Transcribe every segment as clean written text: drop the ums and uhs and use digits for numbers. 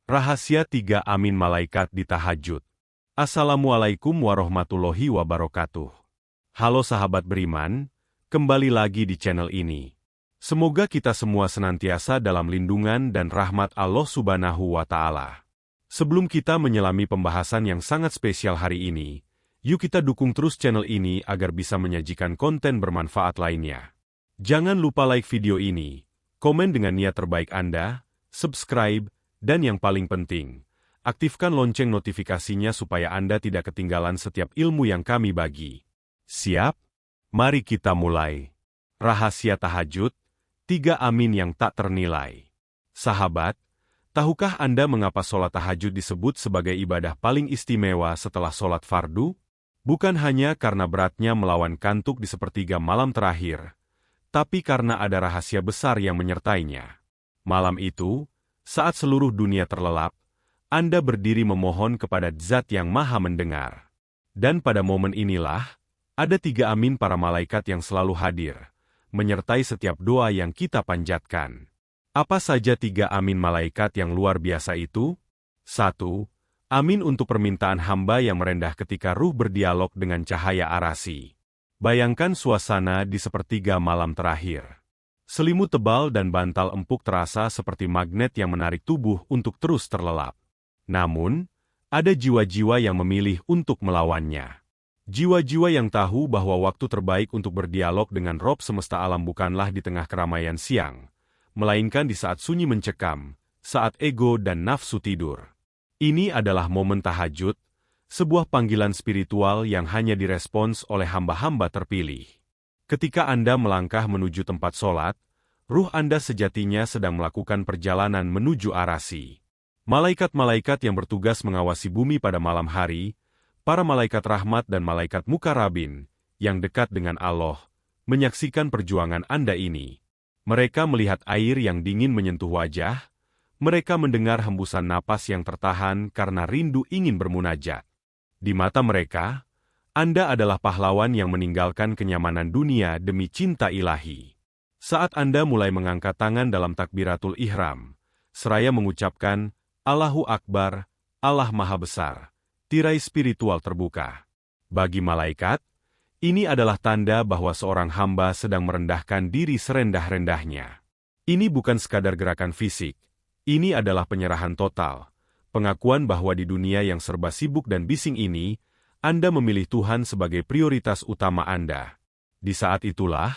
Rahasia 3 Amin Malaikat di Tahajud. Assalamualaikum warahmatullahi wabarakatuh. Halo sahabat beriman, kembali lagi di channel ini. Semoga kita semua senantiasa dalam lindungan dan rahmat Allah Subhanahu wa Ta'ala. Sebelum kita menyelami pembahasan yang sangat spesial hari ini, yuk kita dukung terus channel ini agar bisa menyajikan konten bermanfaat lainnya. Jangan lupa like video ini, komen dengan niat terbaik Anda, subscribe, dan yang paling penting, aktifkan lonceng notifikasinya supaya Anda tidak ketinggalan setiap ilmu yang kami bagi. Siap? Mari kita mulai. Rahasia tahajud, 3 amin yang tak ternilai. Sahabat, tahukah Anda mengapa sholat tahajud disebut sebagai ibadah paling istimewa setelah sholat fardu? Bukan hanya karena beratnya melawan kantuk di sepertiga malam terakhir, tapi karena ada rahasia besar yang menyertainya. Malam itu, saat seluruh dunia terlelap, Anda berdiri memohon kepada Zat yang Maha Mendengar. Dan pada momen inilah, ada 3 amin para malaikat yang selalu hadir, menyertai setiap doa yang kita panjatkan. Apa saja 3 amin malaikat yang luar biasa itu? 1. Amin untuk permintaan hamba yang merendah ketika ruh berdialog dengan cahaya arasi. Bayangkan suasana di sepertiga malam terakhir. Selimut tebal dan bantal empuk terasa seperti magnet yang menarik tubuh untuk terus terlelap. Namun, ada jiwa-jiwa yang memilih untuk melawannya. Jiwa-jiwa yang tahu bahwa waktu terbaik untuk berdialog dengan Rob semesta alam bukanlah di tengah keramaian siang, melainkan di saat sunyi mencekam, saat ego dan nafsu tidur. Ini adalah momen tahajud, sebuah panggilan spiritual yang hanya direspons oleh hamba-hamba terpilih. Ketika Anda melangkah menuju tempat sholat, ruh Anda sejatinya sedang melakukan perjalanan menuju arasi. Malaikat-malaikat yang bertugas mengawasi bumi pada malam hari, para malaikat rahmat dan malaikat mukarrabin, yang dekat dengan Allah, menyaksikan perjuangan Anda ini. Mereka melihat air yang dingin menyentuh wajah, mereka mendengar hembusan napas yang tertahan karena rindu ingin bermunajat. Di mata mereka, Anda adalah pahlawan yang meninggalkan kenyamanan dunia demi cinta ilahi. Saat Anda mulai mengangkat tangan dalam takbiratul ihram, seraya mengucapkan, Allahu Akbar, Allah Maha Besar, tirai spiritual terbuka. Bagi malaikat, ini adalah tanda bahwa seorang hamba sedang merendahkan diri serendah-rendahnya. Ini bukan sekadar gerakan fisik, ini adalah penyerahan total, pengakuan bahwa di dunia yang serba sibuk dan bising ini, Anda memilih Tuhan sebagai prioritas utama Anda. Di saat itulah,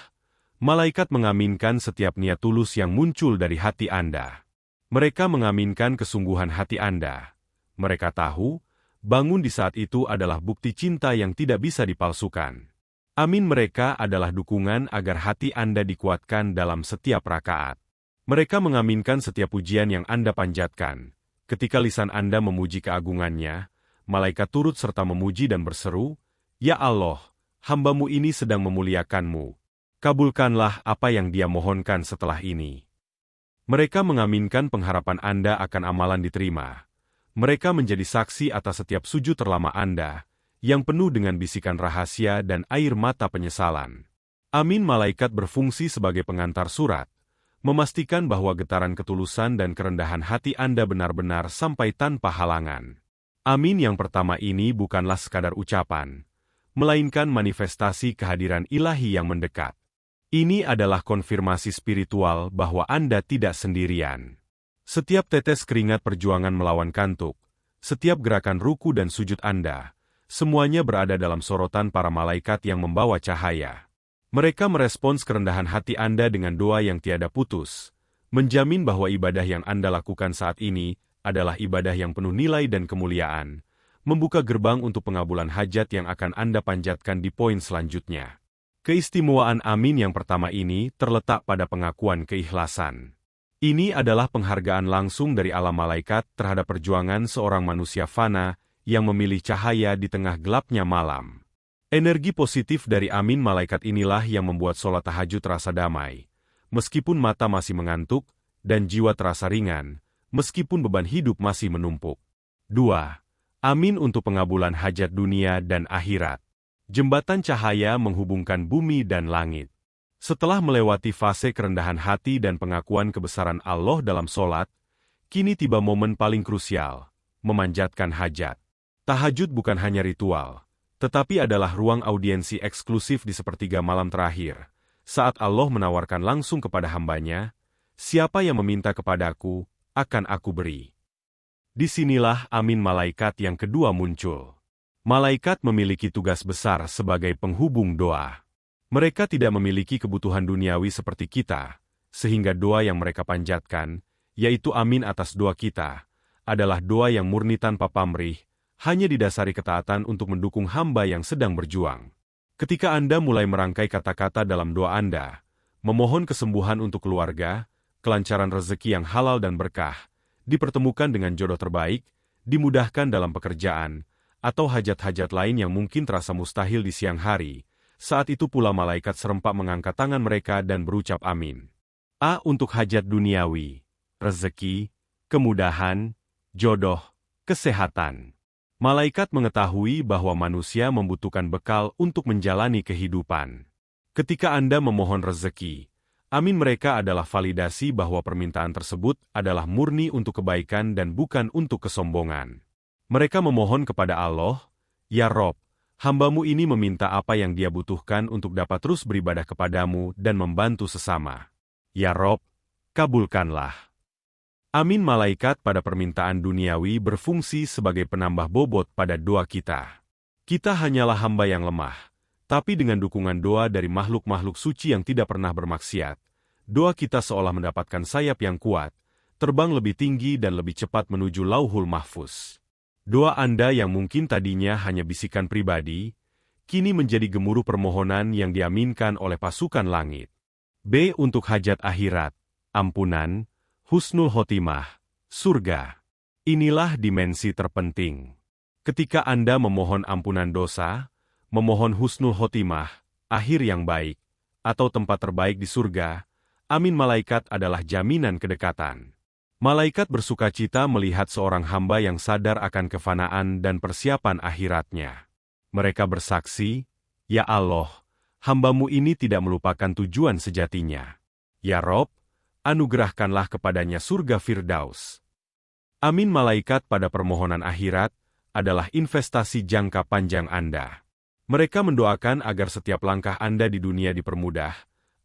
malaikat mengaminkan setiap niat tulus yang muncul dari hati Anda. Mereka mengaminkan kesungguhan hati Anda. Mereka tahu, bangun di saat itu adalah bukti cinta yang tidak bisa dipalsukan. Amin mereka adalah dukungan agar hati Anda dikuatkan dalam setiap rakaat. Mereka mengaminkan setiap pujian yang Anda panjatkan. Ketika lisan Anda memuji keagungannya, malaikat turut serta memuji dan berseru, Ya Allah, hamba-Mu ini sedang memuliakan-Mu. Kabulkanlah apa yang dia mohonkan setelah ini. Mereka mengaminkan pengharapan Anda akan amalan diterima. Mereka menjadi saksi atas setiap sujud terlama Anda, yang penuh dengan bisikan rahasia dan air mata penyesalan. Amin malaikat berfungsi sebagai pengantar surat, memastikan bahwa getaran ketulusan dan kerendahan hati Anda benar-benar sampai tanpa halangan. Amin yang pertama ini bukanlah sekadar ucapan, melainkan manifestasi kehadiran ilahi yang mendekat. Ini adalah konfirmasi spiritual bahwa Anda tidak sendirian. Setiap tetes keringat perjuangan melawan kantuk, setiap gerakan ruku dan sujud Anda, semuanya berada dalam sorotan para malaikat yang membawa cahaya. Mereka merespons kerendahan hati Anda dengan doa yang tiada putus, menjamin bahwa ibadah yang Anda lakukan saat ini adalah ibadah yang penuh nilai dan kemuliaan, membuka gerbang untuk pengabulan hajat yang akan Anda panjatkan di poin selanjutnya. Keistimewaan amin yang pertama ini terletak pada pengakuan keikhlasan. Ini adalah penghargaan langsung dari alam malaikat terhadap perjuangan seorang manusia fana yang memilih cahaya di tengah gelapnya malam. Energi positif dari amin malaikat inilah yang membuat sholat tahajud terasa damai, meskipun mata masih mengantuk, dan jiwa terasa ringan, meskipun beban hidup masih menumpuk. 2. Amin untuk pengabulan hajat dunia dan akhirat. Jembatan cahaya menghubungkan bumi dan langit. Setelah melewati fase kerendahan hati dan pengakuan kebesaran Allah dalam sholat, Kini tiba momen paling krusial, memanjatkan hajat. Tahajud bukan hanya ritual, tetapi adalah ruang audiensi eksklusif di sepertiga malam terakhir, saat Allah menawarkan langsung kepada hambanya, "Siapa yang meminta kepadaku, akan aku beri." Disinilah amin malaikat yang kedua muncul. Malaikat memiliki tugas besar sebagai penghubung doa. Mereka tidak memiliki kebutuhan duniawi seperti kita, sehingga doa yang mereka panjatkan, yaitu amin atas doa kita, adalah doa yang murni tanpa pamrih, hanya didasari ketaatan untuk mendukung hamba yang sedang berjuang. Ketika Anda mulai merangkai kata-kata dalam doa Anda, memohon kesembuhan untuk keluarga, kelancaran rezeki yang halal dan berkah, dipertemukan dengan jodoh terbaik, dimudahkan dalam pekerjaan, atau hajat-hajat lain yang mungkin terasa mustahil di siang hari, saat itu pula malaikat serempak mengangkat tangan mereka dan berucap amin. A. Untuk hajat duniawi, rezeki, kemudahan, jodoh, kesehatan. Malaikat mengetahui bahwa manusia membutuhkan bekal untuk menjalani kehidupan. Ketika Anda memohon rezeki, amin mereka adalah validasi bahwa permintaan tersebut adalah murni untuk kebaikan dan bukan untuk kesombongan. Mereka memohon kepada Allah, "Ya Rob, hamba-Mu ini meminta apa yang dia butuhkan untuk dapat terus beribadah kepadamu dan membantu sesama. Ya Rob, kabulkanlah." Amin malaikat pada permintaan duniawi berfungsi sebagai penambah bobot pada doa kita. Kita hanyalah hamba yang lemah, tapi dengan dukungan doa dari makhluk-makhluk suci yang tidak pernah bermaksiat, doa kita seolah mendapatkan sayap yang kuat, terbang lebih tinggi dan lebih cepat menuju Lauhul Mahfuz. Doa Anda yang mungkin tadinya hanya bisikan pribadi, kini menjadi gemuruh permohonan yang diaminkan oleh pasukan langit. B. Untuk hajat akhirat, ampunan, husnul khotimah, surga. Inilah dimensi terpenting. Ketika Anda memohon ampunan dosa, memohon husnul khotimah, akhir yang baik, atau tempat terbaik di surga, amin malaikat adalah jaminan kedekatan. Malaikat bersukacita melihat seorang hamba yang sadar akan kefanaan dan persiapan akhiratnya. Mereka bersaksi, "Ya Allah, hamba-Mu ini tidak melupakan tujuan sejatinya. Ya Rob, anugerahkanlah kepadanya surga Firdaus." Amin malaikat pada permohonan akhirat adalah investasi jangka panjang Anda. Mereka mendoakan agar setiap langkah Anda di dunia dipermudah,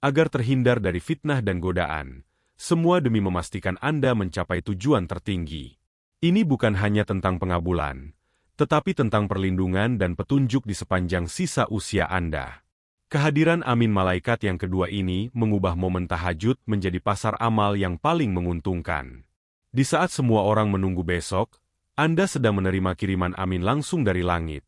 agar terhindar dari fitnah dan godaan, semua demi memastikan Anda mencapai tujuan tertinggi. Ini bukan hanya tentang pengabulan, tetapi tentang perlindungan dan petunjuk di sepanjang sisa usia Anda. Kehadiran amin malaikat yang kedua ini mengubah momen tahajud menjadi pasar amal yang paling menguntungkan. Di saat semua orang menunggu besok, Anda sedang menerima kiriman amin langsung dari langit,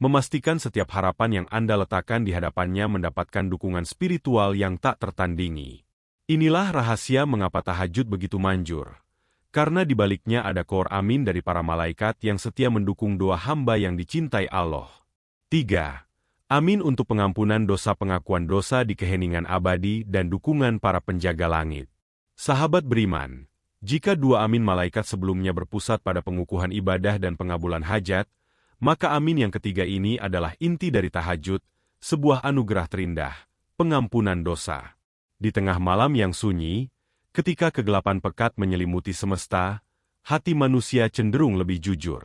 memastikan setiap harapan yang Anda letakkan di hadapannya mendapatkan dukungan spiritual yang tak tertandingi. Inilah rahasia mengapa tahajud begitu manjur. Karena di baliknya ada kor amin dari para malaikat yang setia mendukung doa hamba yang dicintai Allah. 3. Amin untuk pengampunan dosa, pengakuan dosa di keheningan abadi dan dukungan para penjaga langit. Sahabat beriman, jika dua amin malaikat sebelumnya berpusat pada pengukuhan ibadah dan pengabulan hajat, maka amin yang ketiga ini adalah inti dari tahajud, sebuah anugerah terindah, pengampunan dosa. Di tengah malam yang sunyi, ketika kegelapan pekat menyelimuti semesta, hati manusia cenderung lebih jujur.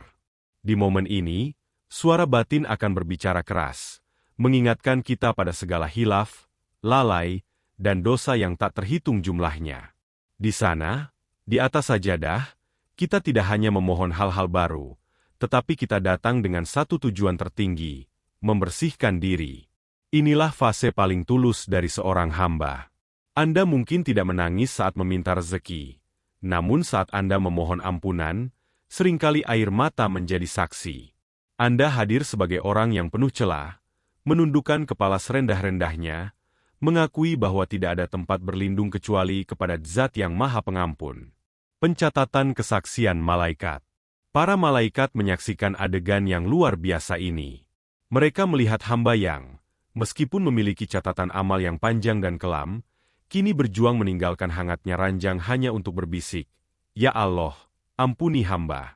Di momen ini, suara batin akan berbicara keras, mengingatkan kita pada segala hilaf, lalai, dan dosa yang tak terhitung jumlahnya. Di sana, di atas sajadah, kita tidak hanya memohon hal-hal baru, tetapi kita datang dengan satu tujuan tertinggi, membersihkan diri. Inilah fase paling tulus dari seorang hamba. Anda mungkin tidak menangis saat meminta rezeki, namun saat Anda memohon ampunan, seringkali air mata menjadi saksi. Anda hadir sebagai orang yang penuh celah, menundukkan kepala serendah-rendahnya, mengakui bahwa tidak ada tempat berlindung kecuali kepada Zat yang Maha Pengampun. Pencatatan kesaksian malaikat. Para malaikat menyaksikan adegan yang luar biasa ini. Mereka melihat hamba yang, meskipun memiliki catatan amal yang panjang dan kelam, kini berjuang meninggalkan hangatnya ranjang hanya untuk berbisik, "Ya Allah, ampuni hamba."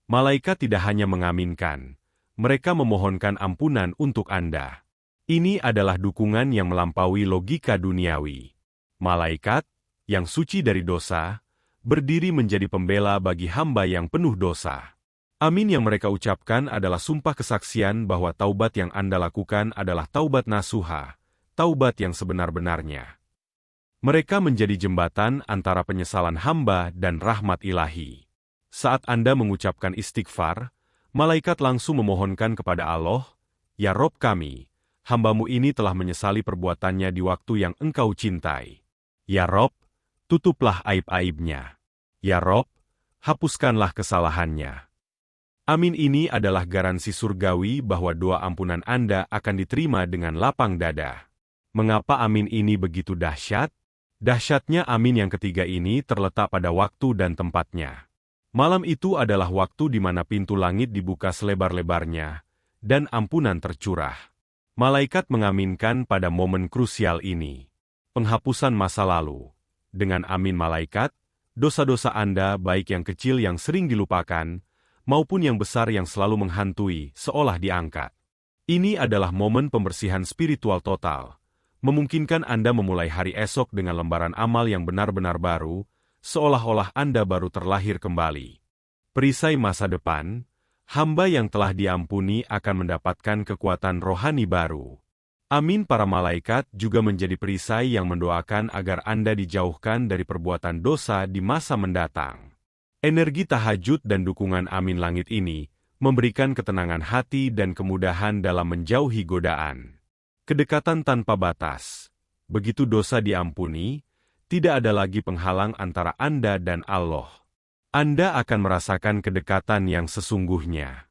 Malaikat tidak hanya mengaminkan, mereka memohonkan ampunan untuk Anda. Ini adalah dukungan yang melampaui logika duniawi. Malaikat, yang suci dari dosa, berdiri menjadi pembela bagi hamba yang penuh dosa. Amin yang mereka ucapkan adalah sumpah kesaksian bahwa taubat yang Anda lakukan adalah taubat nasuha, taubat yang sebenar-benarnya. Mereka menjadi jembatan antara penyesalan hamba dan rahmat ilahi. Saat Anda mengucapkan istighfar, malaikat langsung memohonkan kepada Allah, "Ya Rob kami, hamba-Mu ini telah menyesali perbuatannya di waktu yang Engkau cintai. Ya Rob, tutuplah aib-aibnya. Ya Rob, hapuskanlah kesalahannya." Amin ini adalah garansi surgawi bahwa doa ampunan Anda akan diterima dengan lapang dada. Mengapa amin ini begitu dahsyat? Dahsyatnya amin yang ketiga ini terletak pada waktu dan tempatnya. Malam itu adalah waktu di mana pintu langit dibuka selebar-lebarnya, dan ampunan tercurah. Malaikat mengaminkan pada momen krusial ini. Penghapusan masa lalu. Dengan amin malaikat, dosa-dosa Anda baik yang kecil yang sering dilupakan, maupun yang besar yang selalu menghantui, seolah diangkat. Ini adalah momen pembersihan spiritual total, memungkinkan Anda memulai hari esok dengan lembaran amal yang benar-benar baru, seolah-olah Anda baru terlahir kembali. Perisai masa depan, hamba yang telah diampuni akan mendapatkan kekuatan rohani baru. Amin para malaikat juga menjadi perisai yang mendoakan agar Anda dijauhkan dari perbuatan dosa di masa mendatang. Energi tahajud dan dukungan amin langit ini memberikan ketenangan hati dan kemudahan dalam menjauhi godaan. Kedekatan tanpa batas. Begitu dosa diampuni, tidak ada lagi penghalang antara Anda dan Allah. Anda akan merasakan kedekatan yang sesungguhnya.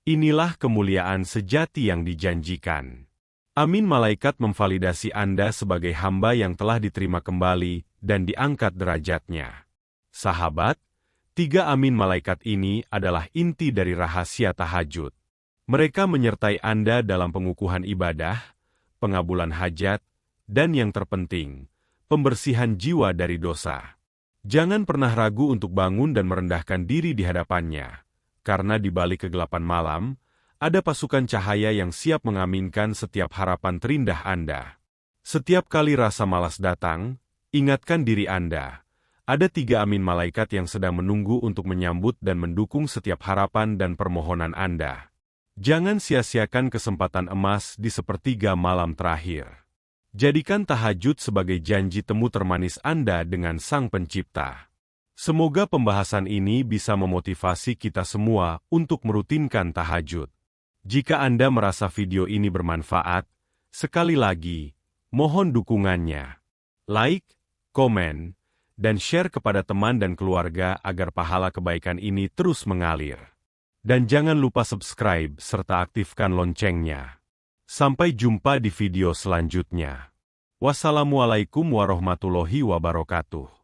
Inilah kemuliaan sejati yang dijanjikan. Amin malaikat memvalidasi Anda sebagai hamba yang telah diterima kembali dan diangkat derajatnya. Sahabat, 3 amin malaikat ini adalah inti dari rahasia tahajud. Mereka menyertai Anda dalam pengukuhan ibadah, pengabulan hajat, dan yang terpenting, pembersihan jiwa dari dosa. Jangan pernah ragu untuk bangun dan merendahkan diri di hadapannya, karena di balik kegelapan malam, ada pasukan cahaya yang siap mengaminkan setiap harapan terindah Anda. Setiap kali rasa malas datang, ingatkan diri Anda. Ada 3 amin malaikat yang sedang menunggu untuk menyambut dan mendukung setiap harapan dan permohonan Anda. Jangan sia-siakan kesempatan emas di sepertiga malam terakhir. Jadikan tahajud sebagai janji temu termanis Anda dengan Sang Pencipta. Semoga pembahasan ini bisa memotivasi kita semua untuk merutinkan tahajud. Jika Anda merasa video ini bermanfaat, sekali lagi, mohon dukungannya. Like, komen, dan share kepada teman dan keluarga agar pahala kebaikan ini terus mengalir. Dan jangan lupa subscribe serta aktifkan loncengnya. Sampai jumpa di video selanjutnya. Wassalamualaikum warahmatullahi wabarakatuh.